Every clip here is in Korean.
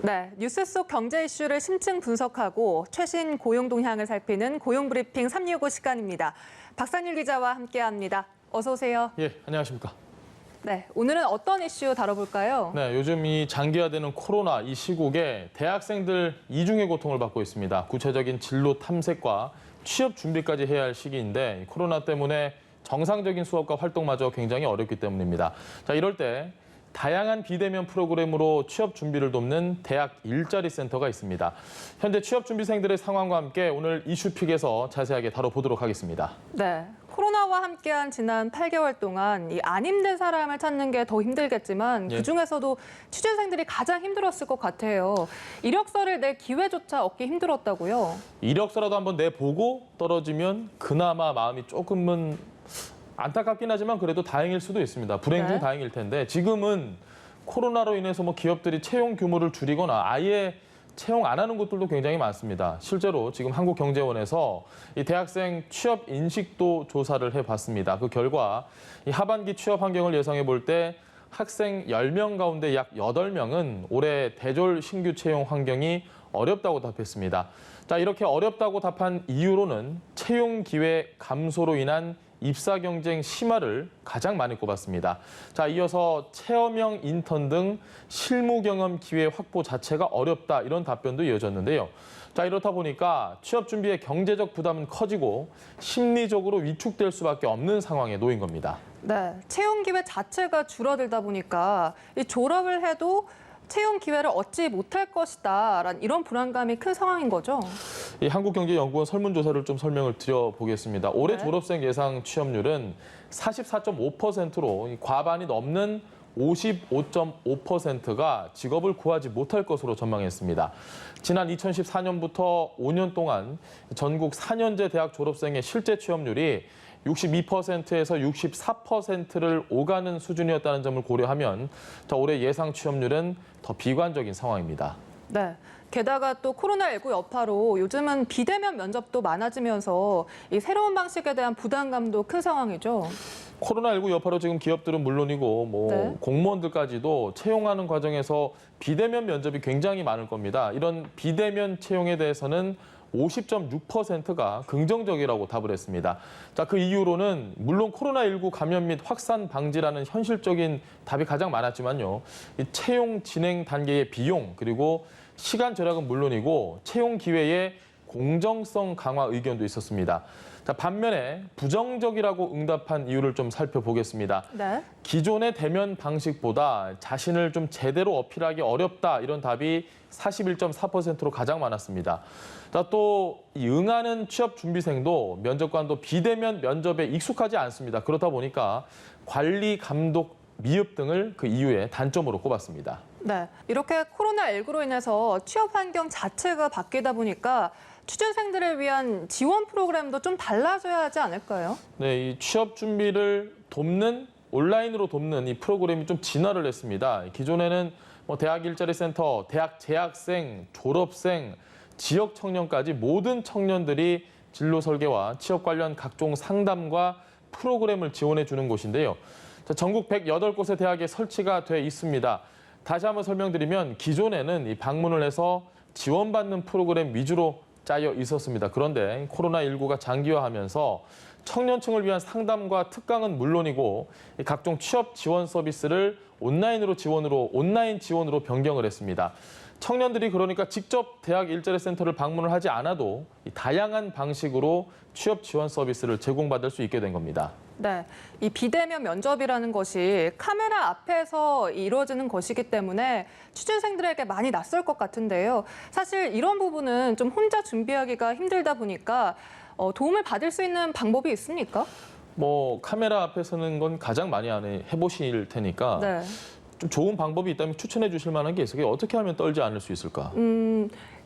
네, 뉴스 속 경제 이슈를 심층 분석하고 최신 고용 동향을 살피는 고용브리핑 365 시간입니다. 박상일 기자와 함께합니다. 어서 오세요. 예, 안녕하십니까. 네, 오늘은 어떤 이슈 다뤄볼까요? 네, 요즘 이 장기화되는 코로나 이 시국에 대학생들 이중의 고통을 받고 있습니다. 구체적인 진로 탐색과 취업 준비까지 해야 할 시기인데 코로나 때문에 정상적인 수업과 활동마저 굉장히 어렵기 때문입니다. 자, 이럴 때 다양한 비대면 프로그램으로 취업 준비를 돕는 대학 일자리 센터가 있습니다. 현재 취업 준비생들의 상황과 함께 오늘 이슈픽에서 자세하게 다뤄보도록 하겠습니다. 네, 코로나와 함께한 지난 8개월 동안 이 안 힘든 사람을 찾는 게 더 힘들겠지만 그중에서도 취준생들이 가장 힘들었을 것 같아요. 이력서를 낼 기회조차 얻기 힘들었다고요? 이력서라도 한번 내보고 떨어지면 그나마 마음이 조금은 안타깝긴 하지만 그래도 다행일 수도 있습니다. 불행 중 다행일 텐데 지금은 코로나로 인해서 기업들이 채용 규모를 줄이거나 아예 채용 안 하는 곳들도 굉장히 많습니다. 실제로 지금 한국경제원에서 이 대학생 취업 인식도 조사를 해봤습니다. 그 결과 이 하반기 취업 환경을 예상해 볼 때 학생 10명 가운데 약 8명은 올해 대졸 신규 채용 환경이 어렵다고 답했습니다. 자, 이렇게 어렵다고 답한 이유로는 채용 기회 감소로 인한 입사 경쟁 심화를 가장 많이 꼽았습니다. 자, 이어서 체험형 인턴 등 실무 경험 기회 확보 자체가 어렵다 이런 답변도 이어졌는데요. 자, 이렇다 보니까 취업 준비의 경제적 부담은 커지고 심리적으로 위축될 수밖에 없는 상황에 놓인 겁니다. 네, 채용 기회 자체가 줄어들다 보니까 이 졸업을 해도 채용 기회를 얻지 못할 것이다라는 이런 불안감이 큰 상황인 거죠. 이 한국경제연구원 설문조사를 좀 설명을 드려보겠습니다. 올해 졸업생 예상 취업률은 44.5%로 과반이 넘는 55.5%가 직업을 구하지 못할 것으로 전망했습니다. 지난 2014년부터 5년 동안 전국 4년제 대학 졸업생의 실제 취업률이 62%에서 64%를 오가는 수준이었다는 점을 고려하면 올해 예상 취업률은 더 비관적인 상황입니다. 네. 게다가 또 코로나19 여파로 요즘은 비대면 면접도 많아지면서 이 새로운 방식에 대한 부담감도 큰 상황이죠. 코로나19 여파로 지금 기업들은 물론이고 공무원들까지도 채용하는 과정에서 비대면 면접이 굉장히 많을 겁니다. 이런 비대면 채용에 대해서는 50.6%가 긍정적이라고 답을 했습니다. 자, 그 이유로는 물론 코로나19 감염 및 확산 방지라는 현실적인 답이 가장 많았지만요. 이 채용 진행 단계의 비용 그리고 시간 절약은 물론이고 채용 기회의 공정성 강화 의견도 있었습니다. 자, 반면에 부정적이라고 응답한 이유를 좀 살펴보겠습니다. 네. 기존의 대면 방식보다 자신을 좀 제대로 어필하기 어렵다 이런 답이 41.4%로 가장 많았습니다. 또 응하는 취업 준비생도 면접관도 비대면 면접에 익숙하지 않습니다. 그렇다 보니까 관리, 감독, 미흡 등을 그 이유의 단점으로 꼽았습니다. 네, 이렇게 코로나19로 인해서 취업 환경 자체가 바뀌다 보니까 취준생들을 위한 지원 프로그램도 좀 달라져야 하지 않을까요? 네, 이 취업 준비를 돕는 온라인으로 돕는 이 프로그램이 좀 진화를 했습니다. 기존에는 대학 일자리 센터, 대학 재학생, 졸업생, 지역 청년까지 모든 청년들이 진로 설계와 취업 관련 각종 상담과 프로그램을 지원해 주는 곳인데요. 전국 108곳의 대학에 설치가 돼 있습니다. 다시 한번 설명드리면 기존에는 이 방문을 해서 지원받는 프로그램 위주로 짜여 있었습니다. 그런데 코로나19가 장기화하면서 청년층을 위한 상담과 특강은 물론이고 각종 취업 지원 서비스를 온라인 지원으로 변경을 했습니다. 청년들이 그러니까 직접 대학 일자리 센터를 방문을 하지 않아도 다양한 방식으로 취업 지원 서비스를 제공받을 수 있게 된 겁니다. 네, 이 비대면 면접이라는 것이 카메라 앞에서 이루어지는 것이기 때문에 취준생들에게 많이 낯설 것 같은데요. 사실 이런 부분은 좀 혼자 준비하기가 힘들다 보니까 도움을 받을 수 있는 방법이 있습니까? 카메라 앞에 서는 건 가장 많이 해보실 테니까 네. 좀 좋은 방법이 있다면 추천해 주실 만한 게 있어요. 어떻게 하면 떨지 않을 수 있을까?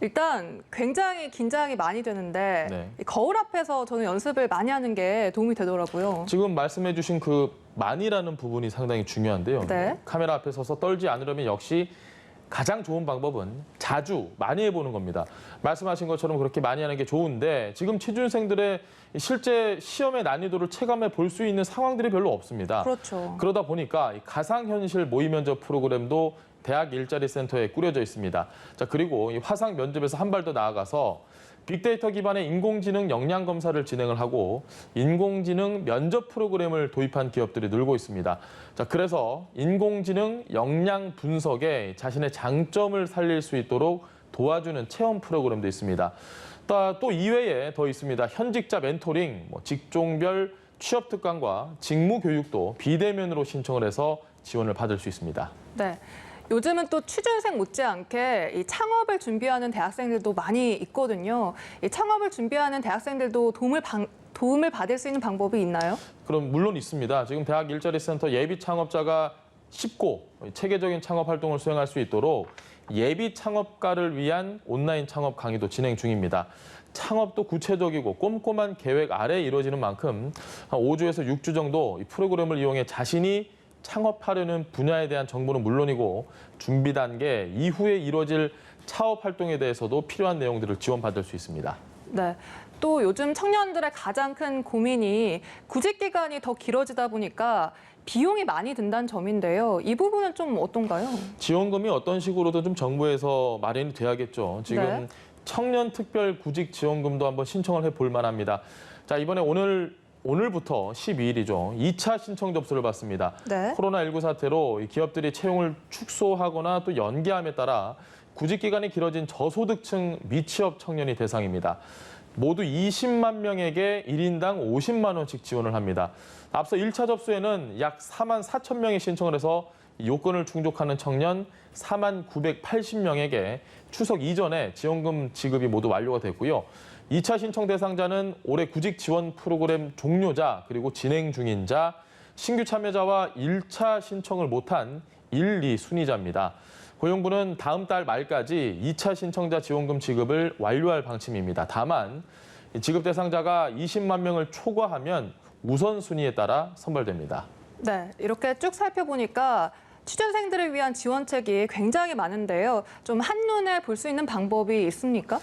일단 굉장히 긴장이 많이 되는데 네. 거울 앞에서 저는 연습을 많이 하는 게 도움이 되더라고요. 지금 말씀해 주신 그 많이라는 부분이 상당히 중요한데요. 네. 카메라 앞에 서서 떨지 않으려면 역시 가장 좋은 방법은 자주 많이 해보는 겁니다. 말씀하신 것처럼 그렇게 많이 하는 게 좋은데 지금 취준생들의 실제 시험의 난이도를 체감해 볼 수 있는 상황들이 별로 없습니다. 그렇죠. 그러다 보니까 가상현실 모의 면접 프로그램도 대학 일자리 센터에 꾸려져 있습니다. 자, 그리고 이 화상 면접에서 한 발 더 나아가서 빅데이터 기반의 인공지능 역량 검사를 진행을 하고 인공지능 면접 프로그램을 도입한 기업들이 늘고 있습니다. 자, 그래서 인공지능 역량 분석에 자신의 장점을 살릴 수 있도록 도와주는 체험 프로그램도 있습니다. 또 이외에 더 있습니다. 현직자 멘토링, 직종별 취업 특강과 직무 교육도 비대면으로 신청을 해서 지원을 받을 수 있습니다. 네. 요즘은 또 취준생 못지않게 이 창업을 준비하는 대학생들도 많이 있거든요. 이 창업을 준비하는 대학생들도 도움을 받을 수 있는 방법이 있나요? 그럼 물론 있습니다. 지금 대학 일자리 센터 예비 창업자가 쉽고 체계적인 창업 활동을 수행할 수 있도록 예비 창업가를 위한 온라인 창업 강의도 진행 중입니다. 창업도 구체적이고 꼼꼼한 계획 아래 이루어지는 만큼 한 5주에서 6주 정도 이 프로그램을 이용해 자신이 창업하려는 분야에 대한 정보는 물론이고 준비 단계 이후에 이루어질 창업 활동에 대해서도 필요한 내용들을 지원받을 수 있습니다. 네. 또 요즘 청년들의 가장 큰 고민이 구직 기간이 더 길어지다 보니까 비용이 많이 든다는 점인데요. 이 부분은 좀 어떤가요? 지원금이 어떤 식으로든 좀 정부에서 마련이 돼야겠죠. 지금 네. 청년 특별 구직 지원금도 한번 신청을 해볼 만합니다. 자, 이번에 오늘부터 12일이죠. 2차 신청 접수를 받습니다. 네. 코로나19 사태로 기업들이 채용을 축소하거나 또 연기함에 따라 구직 기간이 길어진 저소득층 미취업 청년이 대상입니다. 모두 20만 명에게 1인당 50만 원씩 지원을 합니다. 앞서 1차 접수에는 약 4만 4천 명이 신청을 해서 요건을 충족하는 청년 4만 980명에게 추석 이전에 지원금 지급이 모두 완료가 됐고요. 2차 신청 대상자는 올해 구직 지원 프로그램 종료자, 그리고 진행 중인 자, 신규 참여자와 1차 신청을 못한 1, 2 순위자입니다. 고용부는 다음 달 말까지 2차 신청자 지원금 지급을 완료할 방침입니다. 다만 지급 대상자가 20만 명을 초과하면 우선순위에 따라 선발됩니다. 네. 이렇게 쭉 살펴보니까 취준생들을 위한 지원책이 굉장히 많은데요. 좀 한눈에 볼 수 있는 방법이 있습니까?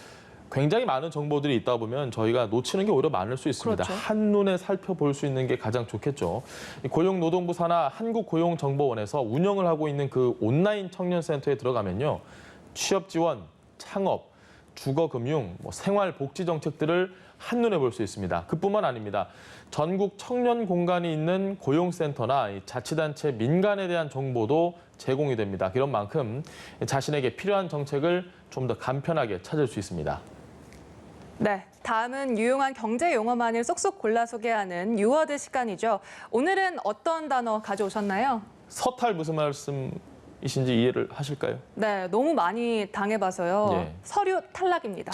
굉장히 많은 정보들이 있다 보면 저희가 놓치는 게 오히려 많을 수 있습니다. 그렇죠. 한눈에 살펴볼 수 있는 게 가장 좋겠죠. 고용노동부 산하 한국고용정보원에서 운영을 하고 있는 그 온라인 청년센터에 들어가면요. 취업 지원, 창업, 주거금융, 생활복지 정책들을 한눈에 볼 수 있습니다. 그뿐만 아닙니다. 전국 청년 공간이 있는 고용센터나 자치단체 민간에 대한 정보도 제공이 됩니다. 그런 만큼 자신에게 필요한 정책을 좀 더 간편하게 찾을 수 있습니다. 네, 다음은 유용한 경제 용어만을 쏙쏙 골라 소개하는 유워드 시간이죠. 오늘은 어떤 단어 가져오셨나요? 서탈 무슨 말씀이신지 이해를 하실까요? 네, 너무 많이 당해봐서요. 예. 서류 탈락입니다.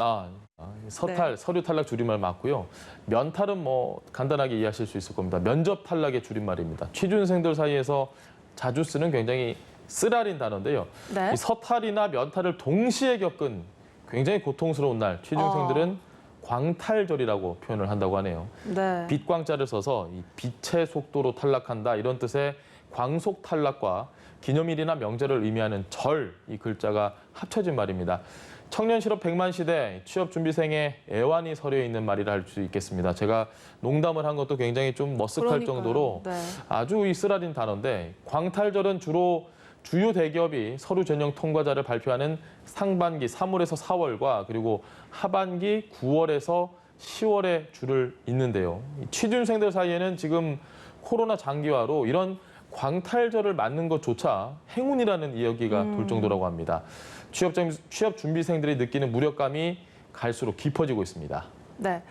서탈, 네. 서류 탈락 줄임말 맞고요. 면탈은 간단하게 이해하실 수 있을 겁니다. 면접 탈락의 줄임말입니다. 취준생들 사이에서 자주 쓰는 굉장히 쓰라린 단어인데요. 네. 이 서탈이나 면탈을 동시에 겪은 굉장히 고통스러운 날, 취준생들은 광탈절이라고 표현을 한다고 하네요. 네. 빛광자를 써서 이 빛의 속도로 탈락한다 이런 뜻의 광속 탈락과 기념일이나 명절을 의미하는 절 이 글자가 합쳐진 말입니다. 청년 실업 100만 시대 취업 준비생의 애환이 서려 있는 말이라 할 수 있겠습니다. 제가 농담을 한 것도 굉장히 좀 머쓱할 그러니까요. 정도로 네. 아주 이 쓰라린 단어인데 광탈절은 주로 주요 대기업이 서류 전형 통과자를 발표하는 상반기 3월에서 4월과 그리고 하반기 9월에서 10월에 줄을 잇는데요. 취준생들 사이에는 지금 코로나 장기화로 이런 광탈절을 맞는 것조차 행운이라는 이야기가 돌 정도라고 합니다. 취업 준비생들이 느끼는 무력감이 갈수록 깊어지고 있습니다. 네.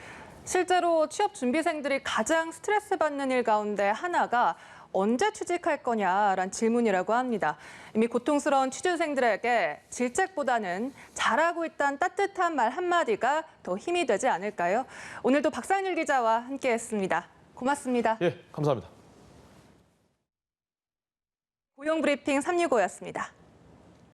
실제로 취업 준비생들이 가장 스트레스 받는 일 가운데 하나가 언제 취직할 거냐라는 질문이라고 합니다. 이미 고통스러운 취준생들에게 질책보다는 잘하고 있다는 따뜻한 말 한마디가 더 힘이 되지 않을까요? 오늘도 박상일 기자와 함께했습니다. 고맙습니다. 예, 감사합니다. 고용브리핑 365였습니다.